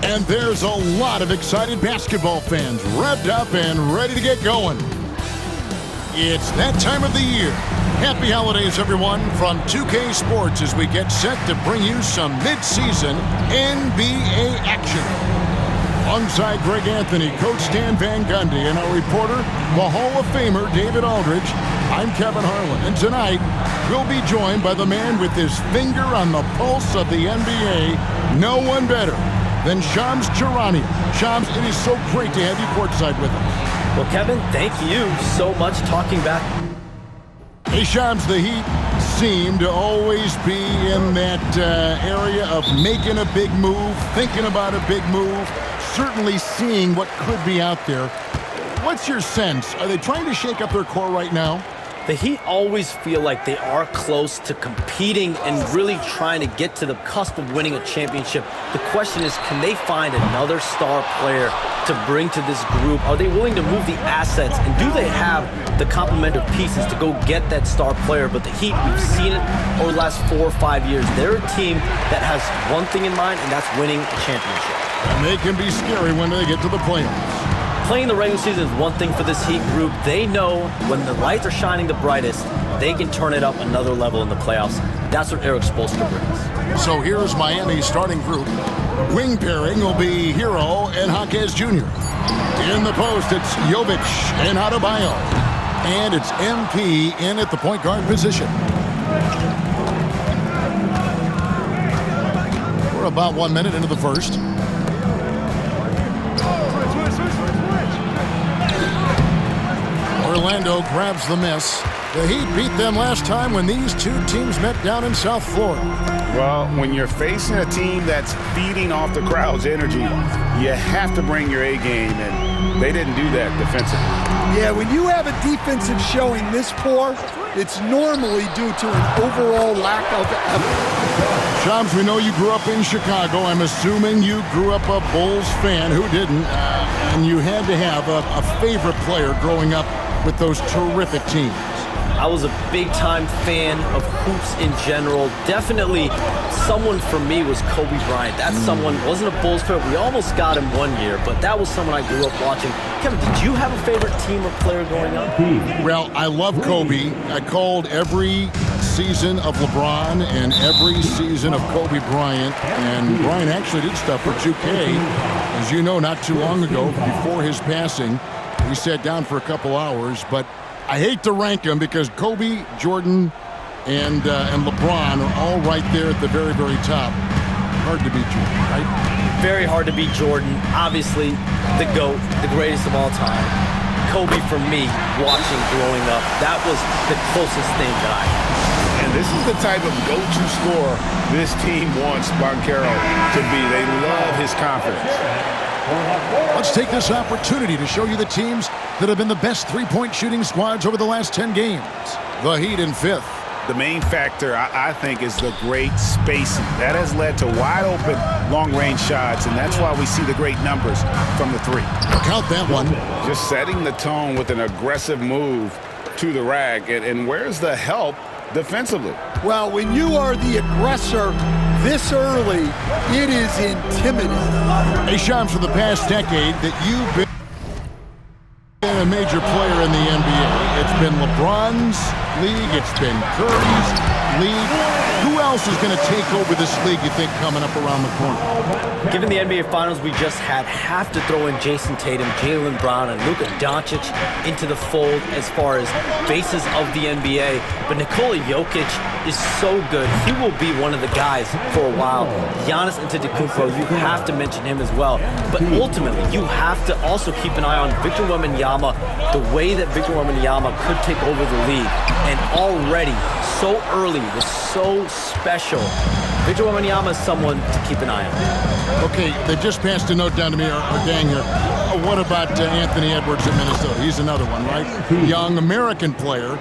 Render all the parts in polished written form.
And there's a lot of excited basketball fans revved up and ready to get going. It's that time of the year. Happy holidays, everyone, from 2K Sports as we get set to bring you some mid-season NBA action. Alongside Greg Anthony, Coach Stan Van Gundy, and our reporter, the Hall of Famer David Aldridge, I'm Kevin Harlan. And tonight, we'll be joined by the man with his finger on the pulse of the NBA, no one better than Shams Charania. Shams, it is so great to have you courtside with us. Well, Kevin, thank you so much talking back. Hey, Shams, the Heat seem to always be in that area of making a big move, thinking about a big move, certainly seeing what could be out there. What's your sense? Are they trying to shake up their core right now? The Heat always feel like they are close to competing and really trying to get to the cusp of winning a championship. The question is, can they find another star player to bring to this group? Are they willing to move the assets? And do they have the complementary pieces to go get that star player? But the Heat, we've seen it over the last 4 or 5 years. They're a team that has one thing in mind, and that's winning a championship. And they can be scary when they get to the playoffs. Playing the regular season is one thing for this Heat group. They know when the lights are shining the brightest, they can turn it up another level in the playoffs. That's what Eric Spoelstra brings. So here's Miami's starting group. Wing pairing will be Hero and Jaquez Jr. In the post, it's Jovic and Adebayo. And it's MP in at the point guard position. We're about 1 minute into the first. Orlando grabs the miss. The Heat beat them last time when these two teams met down in South Florida. Well, when you're facing a team that's feeding off the crowd's energy, you have to bring your A game, and they didn't do that defensively. Yeah, when you have a defensive showing this poor, it's normally due to an overall lack of effort. Shams, we know you grew up in Chicago. I'm assuming you grew up a Bulls fan. Who didn't? And you had to have a favorite player growing up with those terrific teams. I was a big-time fan of hoops in general. Definitely someone for me was Kobe Bryant. That's someone, wasn't a Bulls player. We almost got him one year, but that was someone I grew up watching. Kevin, did you have a favorite team or player growing up? Well, I love Kobe. I called every season of LeBron and every season of Kobe Bryant. And Bryant actually did stuff for 2K. As you know, not too long ago, before his passing, we sat down for a couple hours, but I hate to rank them because Kobe, Jordan, and LeBron are all right there at the very, very top. Hard to beat Jordan, right? Very hard to beat Jordan. Obviously, the GOAT, the greatest of all time. Kobe, for me, watching growing up, that was the closest thing that I had. And this is the type of go-to scorer this team wants MyCareer to be. They love his confidence. Let's take this opportunity to show you the teams that have been the best three-point shooting squads over the last 10 games. The Heat in 5th. The main factor, I think, is the great spacing. That has led to wide-open, long-range shots, and that's why we see the great numbers from the three. Count that one. Just setting the tone with an aggressive move to the rack. And where's the help defensively? Well, when you are the aggressor this early, it is intimidating. Hey, Shams, for the past decade that you've been a major player in the NBA. It's been LeBron's league. It's been Curry's league. Who else is going to take over this league, you think, coming up around the corner? Given the NBA Finals we just had, have to throw in Jason Tatum, Jaylen Brown, and Luka Doncic into the fold as far as faces of the NBA. But Nikola Jokic is so good. He will be one of the guys for a while. Giannis Antetokounmpo, you have to mention him as well. But ultimately, you have to also keep an eye on Victor Wembanyama, the way that Victor Wembanyama could take over the league. And already, so early, was so special. Victor Wembanyama is someone to keep an eye on. Okay, they just passed a note down to me, our gang here. What about Anthony Edwards in Minnesota? He's another one, right? Young American player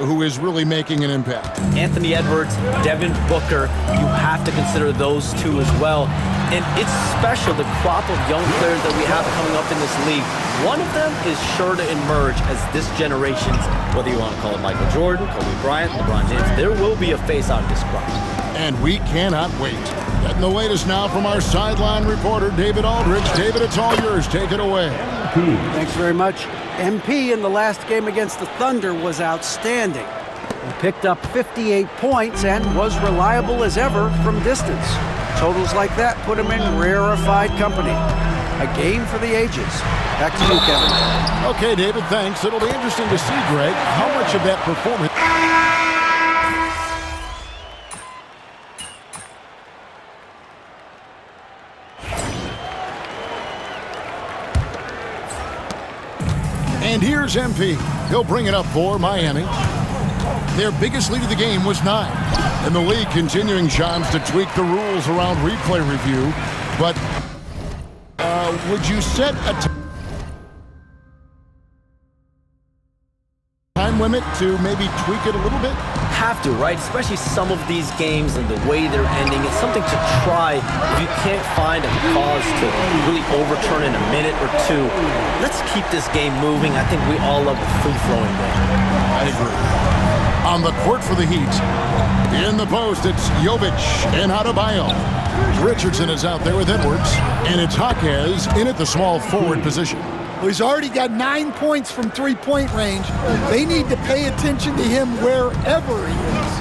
who is really making an impact. Anthony Edwards, Devin Booker, you have to consider those two as well. And it's special, the crop of young players that we have coming up in this league. One of them is sure to emerge as this generation's, whether you want to call it Michael Jordan, Kobe Bryant, LeBron James, there will be a face out of this crop. And we cannot wait. Getting the latest now from our sideline reporter, David Aldridge. David, it's all yours. Take it away. Thanks very much. MP in the last game against the Thunder was outstanding. He picked up 58 points and was reliable as ever from distance. Totals like that put him in rarefied company. A game for the ages. Back to you, Kevin. Okay, David, thanks. It'll be interesting to see, Greg, how much of that performance... And here's MP. He'll bring it up for Miami. Their biggest lead of the game was 9. And the league continuing, Shams, to tweak the rules around replay review. But would you set a time limit to maybe tweak it a little bit? Have to, right? Especially some of these games and the way they're ending. It's something to try if you can't find a cause to really overturn in a minute or two. Let's keep this game moving. I think we all love the free-flowing game. I agree. On the court for the Heat. In the post, it's Jovic and Adebayo. Richardson is out there with Edwards. And it's Jaquez in at the small forward position. Well, he's already got 9 points from three-point range. They need to pay attention to him wherever he is.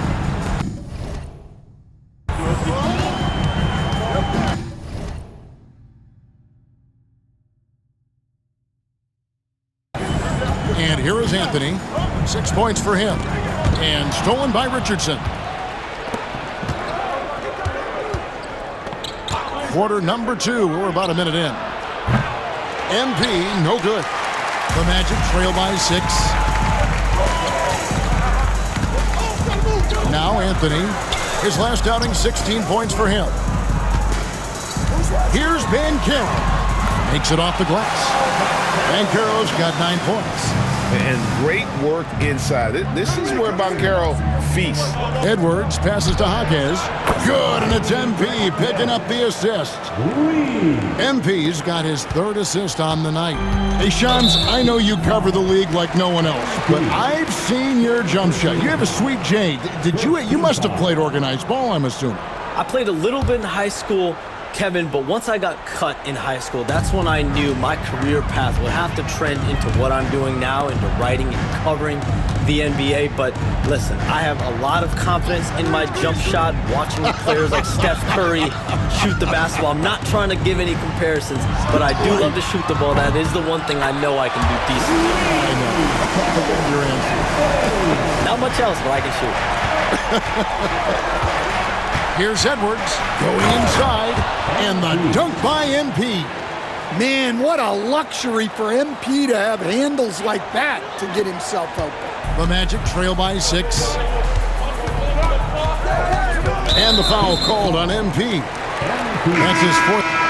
And here is Anthony. 6 points for him. And stolen by Richardson. Quarter number 2. We're about a minute in. MP, no good. The Magic trail by 6. Now Anthony. His last outing, 16 points for him. Here's Banchero. Makes it off the glass. Banchero's got 9 points. And great work inside. This is where Banchero feasts. Edwards passes to Jaquez. Good, and it's MP picking up the assist. MP's got his 3rd assist on the night. Hey, Shams, I know you cover the league like no one else, but I've seen your jump shot. You have a sweet J. Did you? You must have played organized ball, I'm assuming. I played a little bit in high school, Kevin, but once I got cut in high school, that's when I knew my career path would have to trend into what I'm doing now, into writing and covering the NBA. But listen, I have a lot of confidence in my jump shot, watching players like Steph Curry shoot the basketball. I'm not trying to give any comparisons, but I do love to shoot the ball. That is the one thing I know I can do decently. I know. Your answer. Not much else, but I can shoot. Here's Edwards going inside, and the dunk by MP. Man, what a luxury for MP to have handles like that to get himself open. The Magic trail by 6. And the foul called on MP. That's his 4th.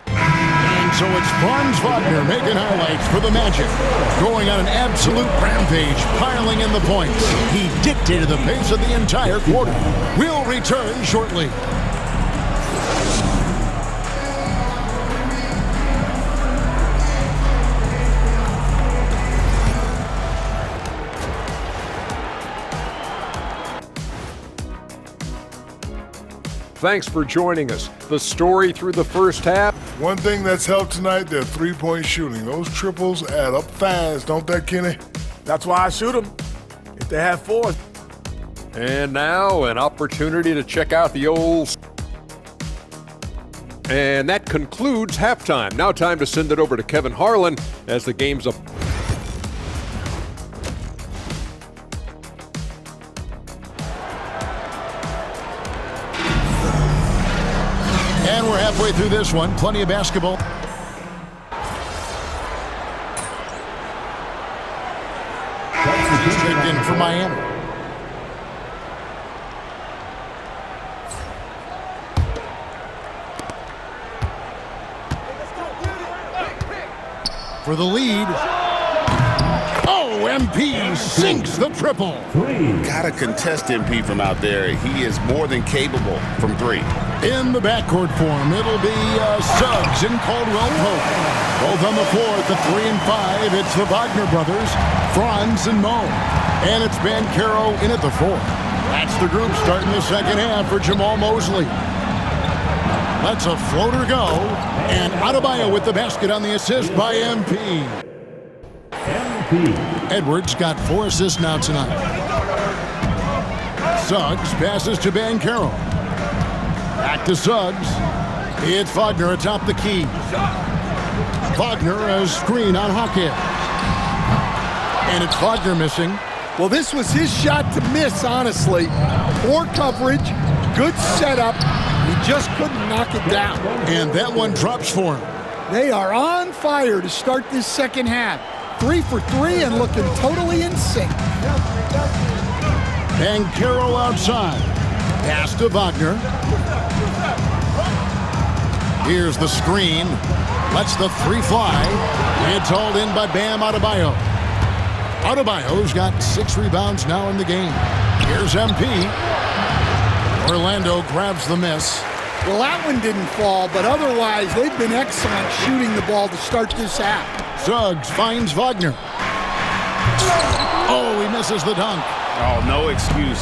And so it's Franz Wagner making highlights for the Magic. Going on an absolute rampage, piling in the points. He dictated the pace of the entire quarter. We'll return shortly. Thanks for joining us. The story through the first half. One thing that's helped tonight, their three-point shooting. Those triples add up fast, don't they, Kenny? That's why I shoot them. If they have 4. And now an opportunity to check out the old... And that concludes halftime. Now time to send it over to Kevin Harlan as the game's up. And we're halfway through this one. Plenty of basketball. Checked in for Miami. For the lead. Oh, MP sinks the triple. Gotta contest MP from out there. He is more than capable from three. In the backcourt form, it'll be Suggs and Caldwell Pope. Both on the floor at the 3 and 5. It's the Wagner brothers, Franz and Mo. And it's Banchero in at the 4. That's the group starting the second half for Jamal Mosley. Lets a floater go. And Adebayo with the basket on the assist by MP. Edwards got 4 assists now tonight. Suggs passes to Banchero. Back to Suggs. It's Wagner atop the key. Wagner a screen on Hawkins. And it's Wagner missing. Well, this was his shot to miss, honestly. Poor coverage, good setup. He just couldn't knock it down. And that one drops for him. They are on fire to start this second half. 3 for 3 and looking totally in sync. Banchero outside. Pass to Wagner. Here's the screen. Lets the 3 fly. It's hauled in by Bam Adebayo. Adebayo's got 6 rebounds now in the game. Here's MP. Orlando grabs the miss. Well, that one didn't fall, but otherwise they've been excellent shooting the ball to start this half. Suggs finds Wagner. Oh, he misses the dunk. Oh, no excuse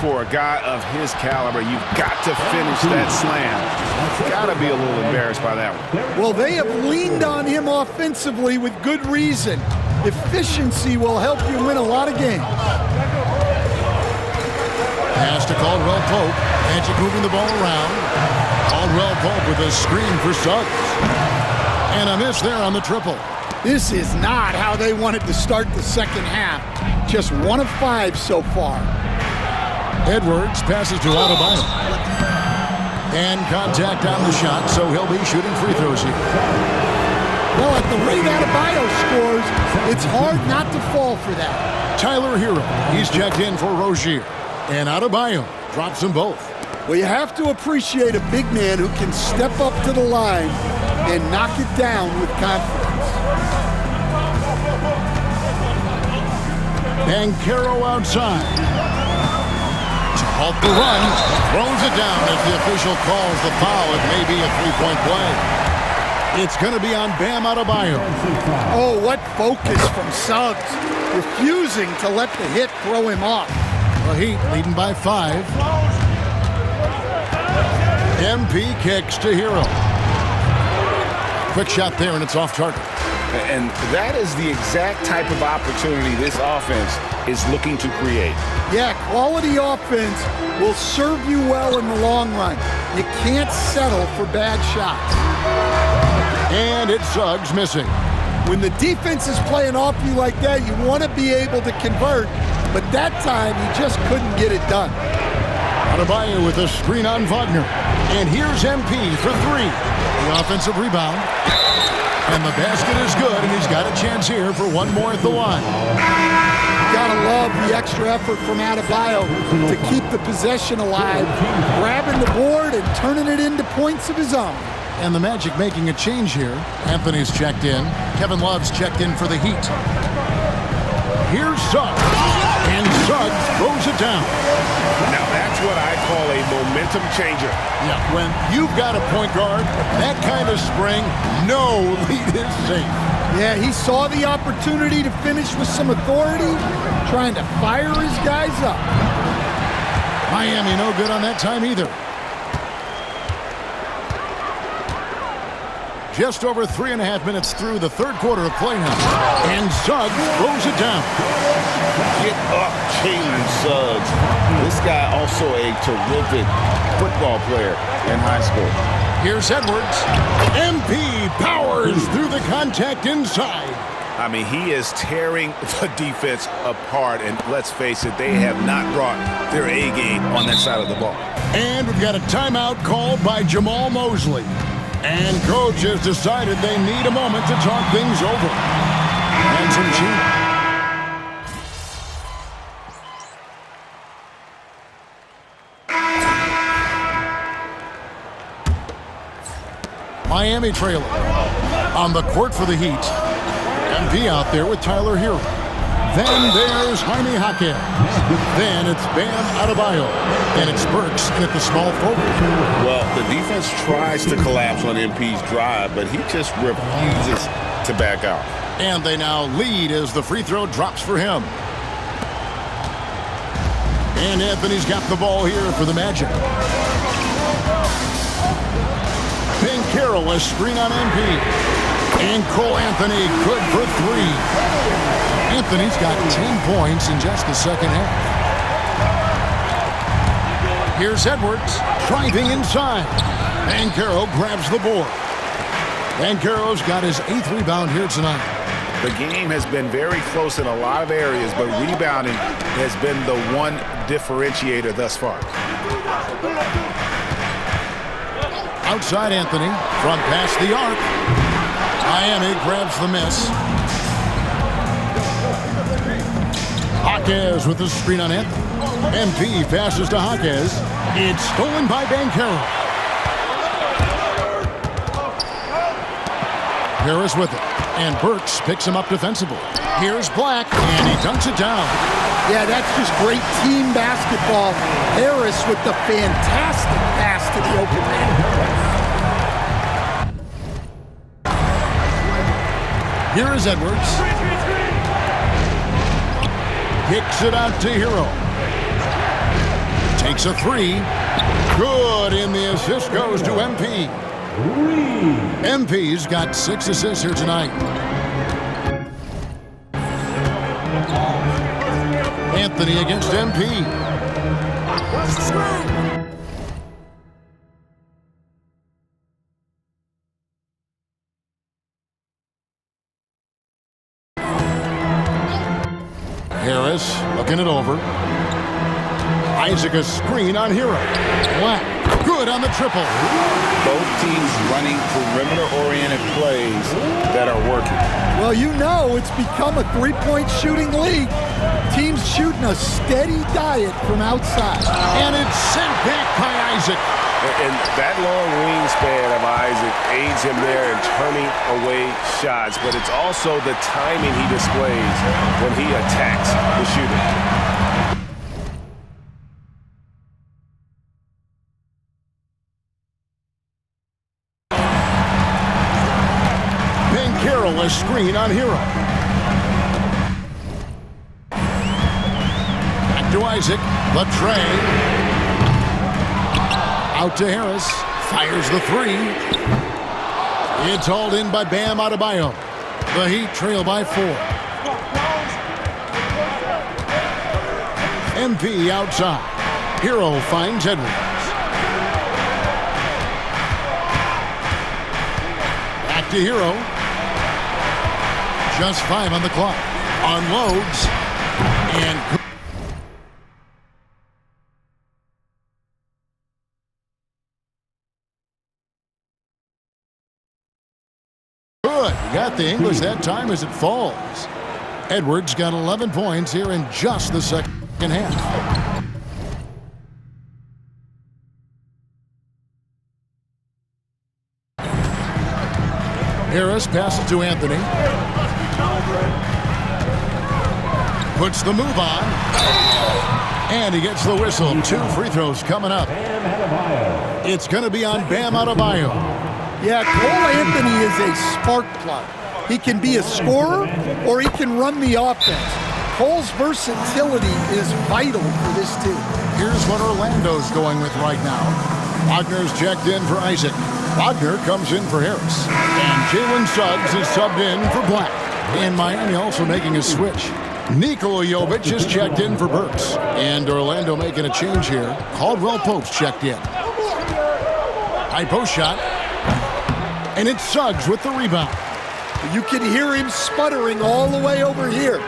for a guy of his caliber. You've got to finish that slam. Got to be a little embarrassed by that one. Well, they have leaned on him offensively with good reason. Efficiency will help you win a lot of games. Pass to Caldwell Pope. Magic moving the ball around. Caldwell Pope with a screen for Suggs. And a miss there on the triple. This is not how they wanted to start the second half. Just 1 of 5 so far. Edwards passes to Adebayo. And contact on the shot, so he'll be shooting free throws here. Well, at the rate Adebayo scores, it's hard not to fall for that. Tyler Hero, he's checked in for Rozier. And Adebayo drops them both. Well, you have to appreciate a big man who can step up to the line and knock it down with confidence. Banchero outside. To halt the run, throws it down as the official calls the foul. It may be a 3-point play. It's going to be on Bam Adebayo. Oh, what focus from Suggs. Refusing to let the hit throw him off. The Heat leading by 5. MP kicks to Hero. Quick shot there, and it's off target. And that is the exact type of opportunity this offense is looking to create. Yeah, quality offense will serve you well in the long run. You can't settle for bad shots. And it's Suggs missing. When the defense is playing off you like that, you want to be able to convert, but that time he just couldn't get it done. Adebayo with a screen on Wagner. And here's MP for 3. The offensive rebound. And the basket is good, and he's got a chance here for one more at the line. Gotta love the extra effort from Adebayo to keep the possession alive, grabbing the board and turning it into points of his own. And the Magic making a change here. Anthony's checked in. Kevin Love's checked in for the Heat. Here's Suggs. And Suggs throws it down. Now that's what I call a momentum changer. Yeah, when you've got a point guard, that kind of spring, no lead is safe. Yeah, he saw the opportunity to finish with some authority, trying to fire his guys up. Miami no good on that time either. Just over 3.5 minutes through the third quarter of play now. And Suggs throws it down. Get up, Jalen Suggs. This guy also a terrific football player in high school. Here's Edwards. MP powers through the contact inside. I mean, he is tearing the defense apart, and let's face it, they have not brought their A game on that side of the ball. And we've got a timeout called by Jamal Mosley. And coach has decided they need a moment to talk things over. And some cheer. Miami trailing on the court for the Heat. MP out there with Tyler Hero. Then there's Jaime Jaquez. Then it's Bam Adebayo. And it's Burks in at the small forward. Well, the defense tries to collapse on MP's drive, but he just refuses to back out. And they now lead as the free throw drops for him. And Anthony's got the ball here for the Magic. Carroll, a screen on MP. And Cole Anthony, good for three. Anthony's got 10 points in just the second half. Here's Edwards, driving inside. And Carroll grabs the board. And Carroll's got his 8th rebound here tonight. The game has been very close in a lot of areas, but rebounding has been the one differentiator thus far. Outside Anthony, from past the arc. Miami grabs the miss. Jaquez with the screen on Anthony. MP passes to Jaquez. It's stolen by Banchero. Harris with it. And Burks picks him up defensively. Here's Black, and he dunks it down. Yeah, that's just great team basketball. Harris with the fantastic pass to the open man. Here is Edwards. Kicks it out to Hero. Takes a three. Good, and the assist goes to MP. MP's got 6 assists here tonight. Anthony against MP. Harris looking it over. Isaac a screen on Hero. Black, good on the triple. Both teams running perimeter-oriented plays that are working. Well, you know it's become a three-point shooting league. Teams shooting a steady diet from outside. And it's sent back by Isaac. And that long wingspan of Isaac aids him there in turning away shots, but it's also the timing he displays when he attacks the shooter. Banchero, a screen on Hero. Back to Isaac, the tray. Out to Harris, fires the three. It's hauled in by Bam Adebayo. The Heat trail by 4. MP outside. Hero finds Edwards. Back to Hero. Just 5 on the clock. Unloads. And got the English that time as it falls. Edwards got 11 points here in just the second half. Harris passes to Anthony. Puts the move on. And he gets the whistle. 2 free throws coming up. It's going to be on Bam Adebayo. Yeah, Cole Anthony is a spark plug. He can be a scorer or he can run the offense. Cole's versatility is vital for this team. Here's what Orlando's going with right now. Wagner's checked in for Isaac. Wagner comes in for Harris. And Jalen Suggs is subbed in for Black. And Miami also making a switch. Nikola Jovic is checked in for Burks. And Orlando making a change here. Caldwell Pope's checked in. High post shot. And it's Suggs with the rebound. You can hear him sputtering all the way over here.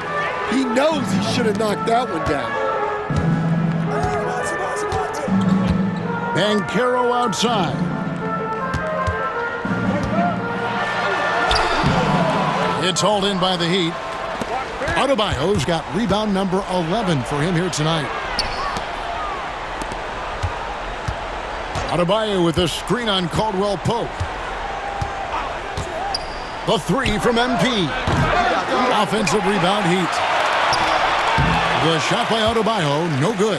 He knows he should have knocked that one down. Banchero outside. It's hauled in by the Heat. Adebayo's got rebound number 11 for him here tonight. Adebayo with a screen on Caldwell Pope. The three from MP. Offensive rebound Heat. The shot by Adebayo, no good.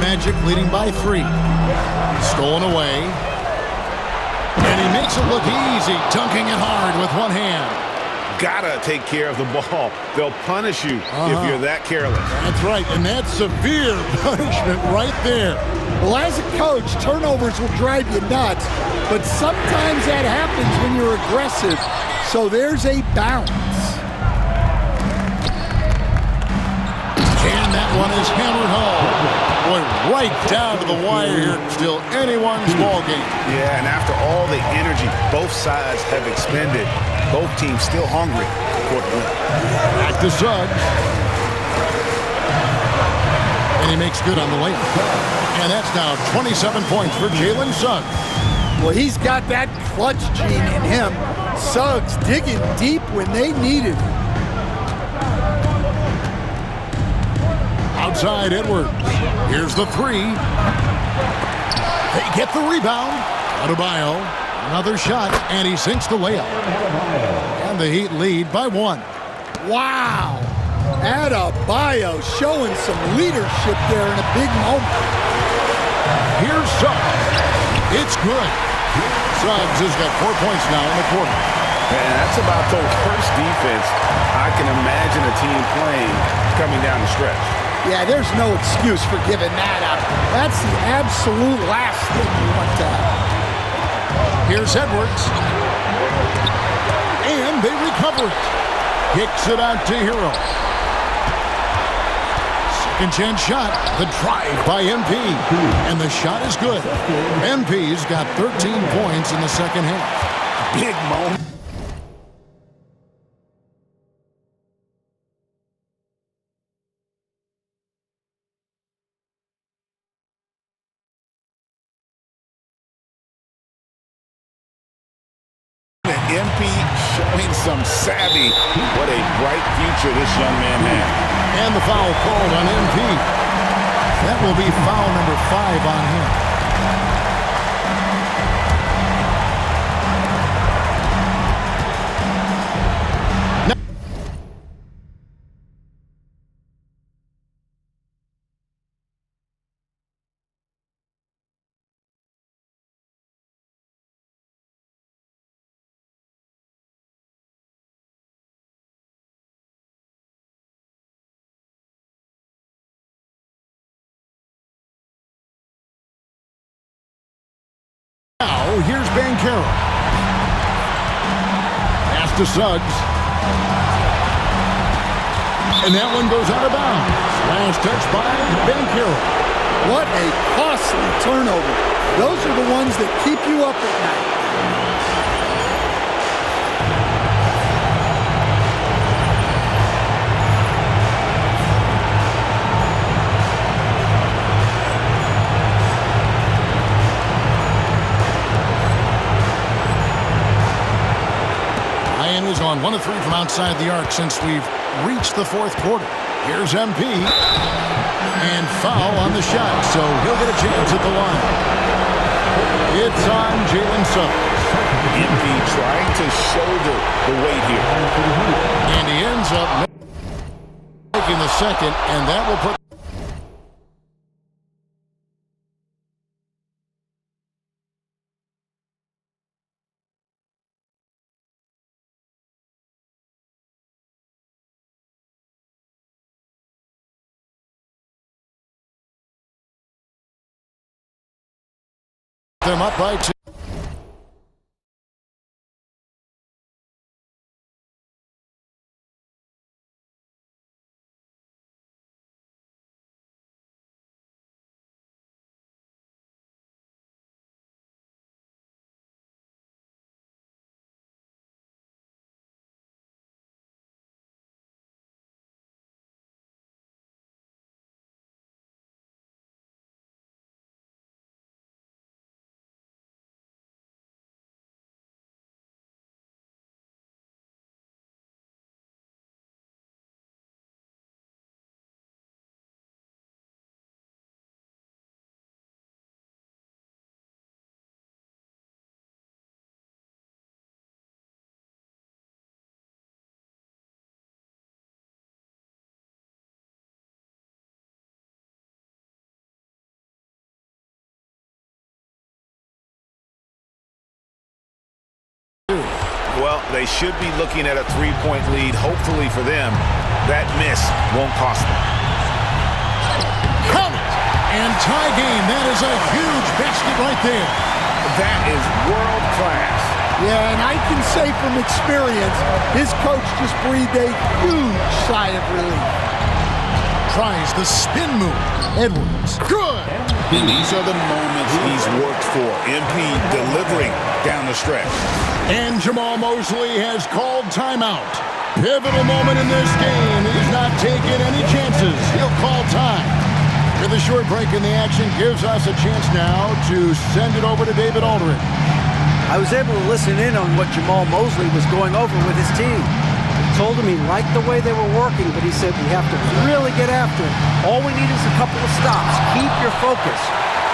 Magic leading by 3. Stolen away. And he makes it look easy, dunking it hard with one hand. Gotta take care of the ball. They'll punish you if you're that careless. That's right, and that's severe punishment right there. Well, as a coach, turnovers will drive you nuts, but sometimes that happens when you're aggressive. So there's a balance. And that one is hammered home. Boy, right down to the wire here. Still anyone's ball game. Yeah, and after all the energy both sides have expended, both teams still hungry for the win. Back to Suggs. And he makes good on the layup. And that's now 27 points for Jalen Suggs. Well, he's got that clutch gene in him. Suggs digging deep when they needed it. Outside Edwards. Here's the 3. They get the rebound. Adebayo, another shot, and he sinks the layup. And the Heat lead by 1. Wow. Adebayo showing some leadership there in a big moment. Here's Suggs. It's good. Suggs has got 4 points now in the quarter. And that's about the worst defense I can imagine a team playing coming down the stretch. Yeah, there's no excuse for giving that up. That's the absolute last thing you want to have. Here's Edwards. And they recover it. Kicks it out to Hero. Second chance shot. The drive by MP. And the shot is good. MP's got 13 points in the second half. Big moment. MP showing some savvy. What a bright future this young man has. And the foul called on MP. That will be foul number 5 on him. Now, here's MyCareer. Pass to Suggs. And that one goes out of bounds. Last touch by MyCareer. What a costly turnover. Those are the ones that keep you up at night. Is on 1 of 3 from outside the arc since we've reached the 4th quarter. Here's MP. And foul on the shot, so he'll get a chance at the line. It's on Jalen Suggs. MP trying to shoulder the weight here. And he ends up making the second, and that will put them up by 2. Well, they should be looking at a three-point lead. Hopefully for them, that miss won't cost them. Count it! And tie game. That is a huge basket right there. That is world class. Yeah, and I can say from experience, his coach just breathed a huge sigh of relief. Tries the spin move. Edwards. Good! And these are the moments he's worked for. MP delivering down the stretch. And Jamal Mosley has called timeout. Pivotal moment in this game. He's not taking any chances. He'll call time. With a short break in the action gives us a chance now to send it over to David Aldridge. I was able to listen in on what Jamal Mosley was going over with his team. He told him he liked the way they were working, but he said we have to really get after it. All we need is a couple of stops. Keep your focus.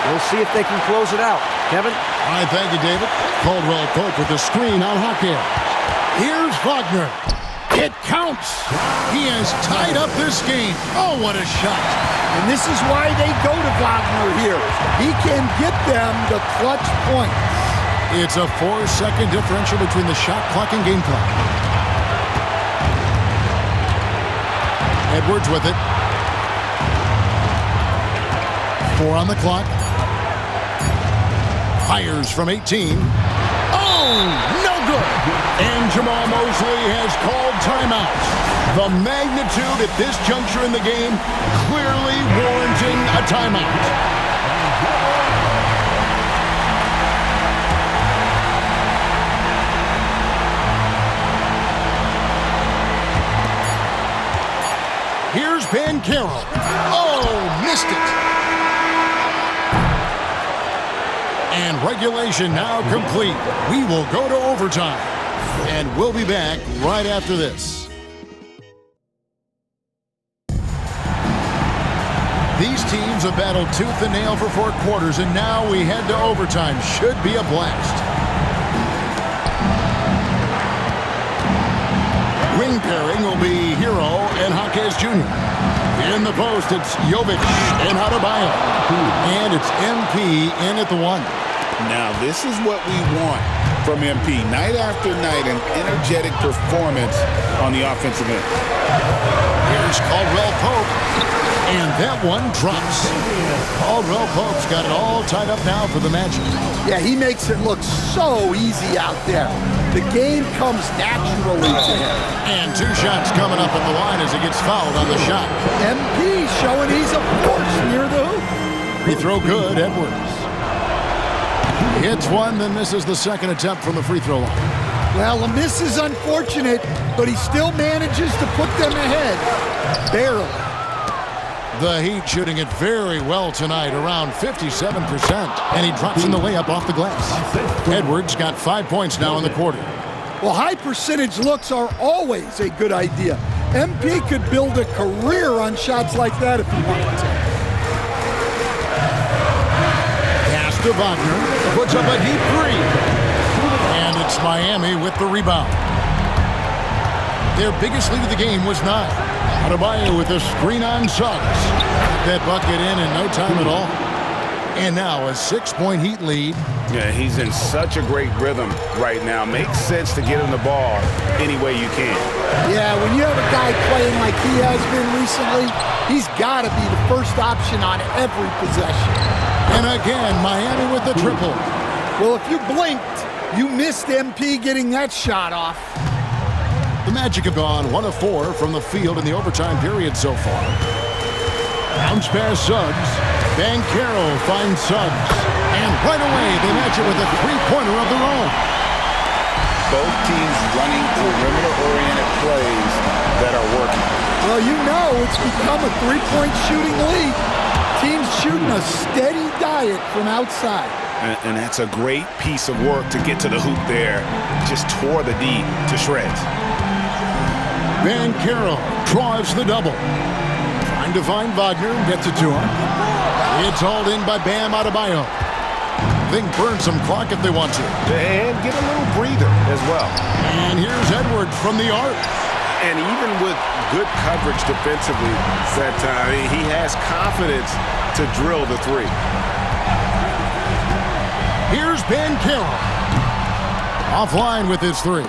We'll see if they can close it out. Kevin? All right, thank you, David. Caldwell Pope with the screen on Hawkeye. Here's Wagner. It counts. He has tied up this game. Oh, what a shot. And this is why they go to Wagner here. He can get them the clutch points. It's a 4-second differential between the shot clock and game clock. Edwards with it. 4 on the clock. Fires from 18. Oh, no good. And Jamal Mosley has called timeout. The magnitude at this juncture in the game clearly warranting a timeout. Here's Ben Carroll. Oh, missed it. And regulation now complete. We will go to overtime. And we'll be back right after this. These teams have battled tooth and nail for 4 quarters, and now we head to overtime. Should be a blast. Wing pairing will be Hero and Jaquez Jr. In the post, it's Jovic and Adebayo. And it's MP in at the 1. Now, this is what we want from MP. Night after night, an energetic performance on the offensive end. Here's Caldwell Pope. And that one drops. Caldwell Pope's got it all tied up now for the Magic. Yeah, he makes it look so easy out there. The game comes naturally to him. And 2 shots coming up at the line as he gets fouled on the shot. MP showing he's a force near the hoop. Free throw good, Edwards. He hits one, then misses the second attempt from the free throw line. Well, a miss is unfortunate, but he still manages to put them ahead. Barely. The Heat shooting it very well tonight, around 57%. And he drops in the layup off the glass. Edwards got 5 points now in the quarter. Well, high percentage looks are always a good idea. MP could build a career on shots like that if he wanted to. Pass to Wagner. Puts up a deep 3. And it's Miami with the rebound. Their biggest lead of the game was 9. Adebayo with a screen on Suggs. That bucket in no time at all. And now a 6-point Heat lead. Yeah, he's in such a great rhythm right now. Makes sense to get him the ball any way you can. Yeah, when you have a guy playing like he has been recently, he's got to be the first option on every possession. And again, Miami with the triple. Well, if you blinked, you missed MP getting that shot off. The Magic have gone 1 of 4 from the field in the overtime period so far. Bounce pass Suggs. Van Carroll finds Suggs. And right away, they match it with a 3-pointer of their own. Both teams running perimeter-oriented plays that are working. Well, you know it's become a 3-point shooting league. Teams shooting a steady diet from outside. And that's a great piece of work to get to the hoop there. Just tore the D to shreds. Van Carroll draws the double. Trying to find Wagner, gets it to him. It's hauled in by Bam Adebayo. They can burn some clock if they want to. And get a little breather as well. And here's Edwards from the arc. And even with good coverage defensively that time, he has confidence to drill the 3. Here's Ben Carroll. Offline with his 3.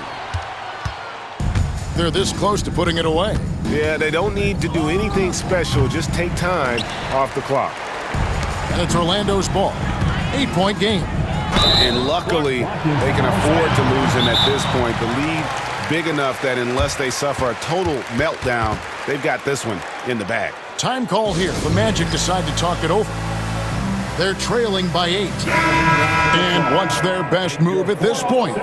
they're this close to putting it away. Yeah, they don't need to do anything special. Just take time off the clock. And it's Orlando's ball. 8-point game. And luckily, they can afford to lose him at this point. The lead big enough that unless they suffer a total meltdown, they've got this one in the bag. Time call here. The Magic decide to talk it over. They're trailing by 8. And what's their best move at this point?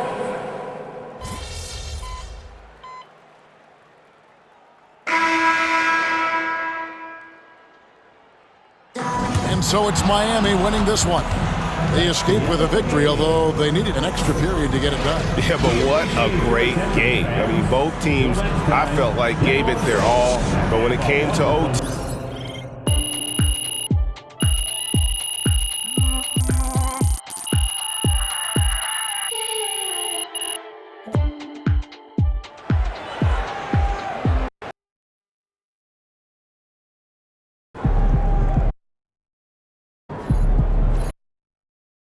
And so it's Miami winning this one. They escaped with a victory, although they needed an extra period to get it done. Yeah, but what a great game. I mean, both teams, I felt like, gave it their all. But when it came to OT,